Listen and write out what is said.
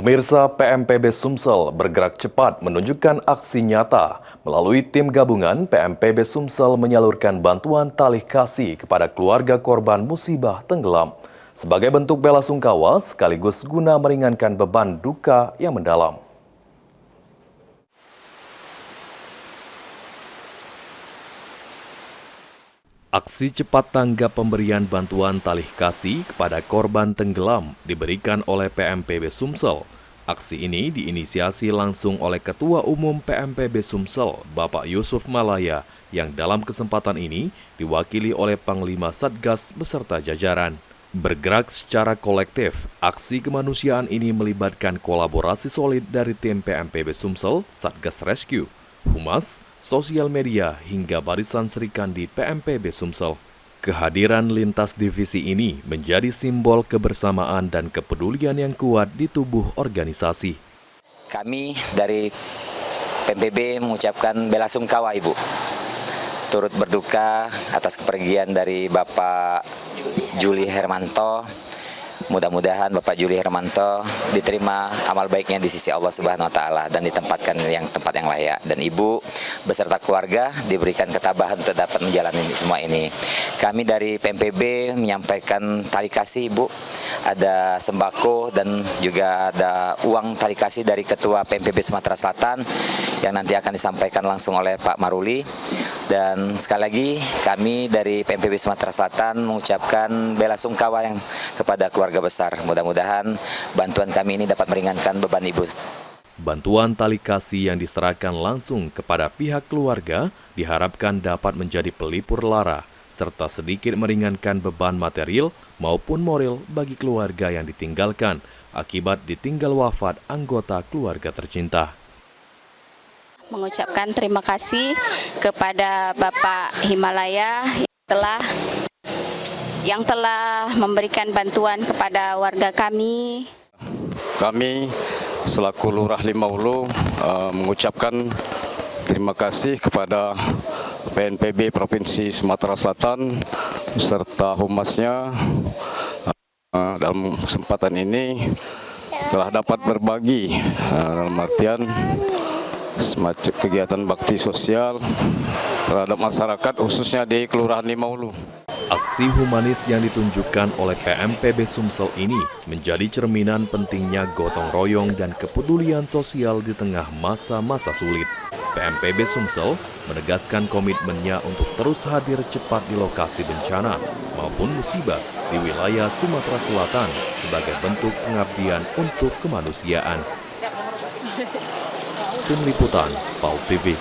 Pemirsa, PMPB Sumsel bergerak cepat menunjukkan aksi nyata. Melalui tim gabungan, PMPB Sumsel menyalurkan bantuan tali kasih kepada keluarga korban musibah tenggelam. Sebagai bentuk bela sungkawa sekaligus guna meringankan beban duka yang mendalam. Aksi cepat tanggap pemberian bantuan tali kasih kepada korban tenggelam diberikan oleh PMPB Sumsel. Aksi ini diinisiasi langsung oleh Ketua Umum PMPB Sumsel, Bapak Yusuf Malaya, yang dalam kesempatan ini diwakili oleh Panglima Satgas beserta jajaran. Bergerak secara kolektif, aksi kemanusiaan ini melibatkan kolaborasi solid dari tim PMPB Sumsel, Satgas Rescue, Humas, sosial media hingga barisan Serikandi PMPB Sumsel. Kehadiran lintas divisi ini menjadi simbol kebersamaan dan kepedulian yang kuat di tubuh organisasi. Kami dari PMPB mengucapkan bela sungkawa Ibu. Turut berduka atas kepergian dari Bapak Juli Hermanto. Mudah-mudahan Bapak Juli Hermanto diterima amal baiknya di sisi Allah Subhanahu wa Ta'ala dan ditempatkan tempat yang layak. Dan Ibu beserta keluarga diberikan ketabahan untuk dapat menjalani semua ini. Kami dari PMPB menyampaikan tali kasih Ibu. Ada sembako dan juga ada uang tali kasih dari Ketua PMPB Sumatera Selatan yang nanti akan disampaikan langsung oleh Pak Maruli. Dan sekali lagi kami dari PMPB Sumatera Selatan mengucapkan bela sungkawa yang kepada keluarga besar. Mudah-mudahan bantuan kami ini dapat meringankan beban Ibu. Bantuan tali kasih yang diserahkan langsung kepada pihak keluarga diharapkan dapat menjadi pelipur lara serta sedikit meringankan beban material maupun moral bagi keluarga yang ditinggalkan akibat ditinggal wafat anggota keluarga tercinta. Mengucapkan terima kasih kepada Bapak Himalaya yang telah memberikan bantuan kepada warga kami. Kami selaku Lurah Limau mengucapkan terima kasih kepada PNPB Provinsi Sumatera Selatan serta humasnya dalam kesempatan ini telah dapat berbagi dalam artian semacam kegiatan bakti sosial terhadap masyarakat khususnya di Kelurahan Limau. Aksi humanis yang ditunjukkan oleh PMPB Sumsel ini menjadi cerminan pentingnya gotong royong dan kepedulian sosial di tengah masa-masa sulit. PMPB Sumsel menegaskan komitmennya untuk terus hadir cepat di lokasi bencana maupun musibah di wilayah Sumatera Selatan sebagai bentuk pengabdian untuk kemanusiaan. Tim Liputan, PAL TV.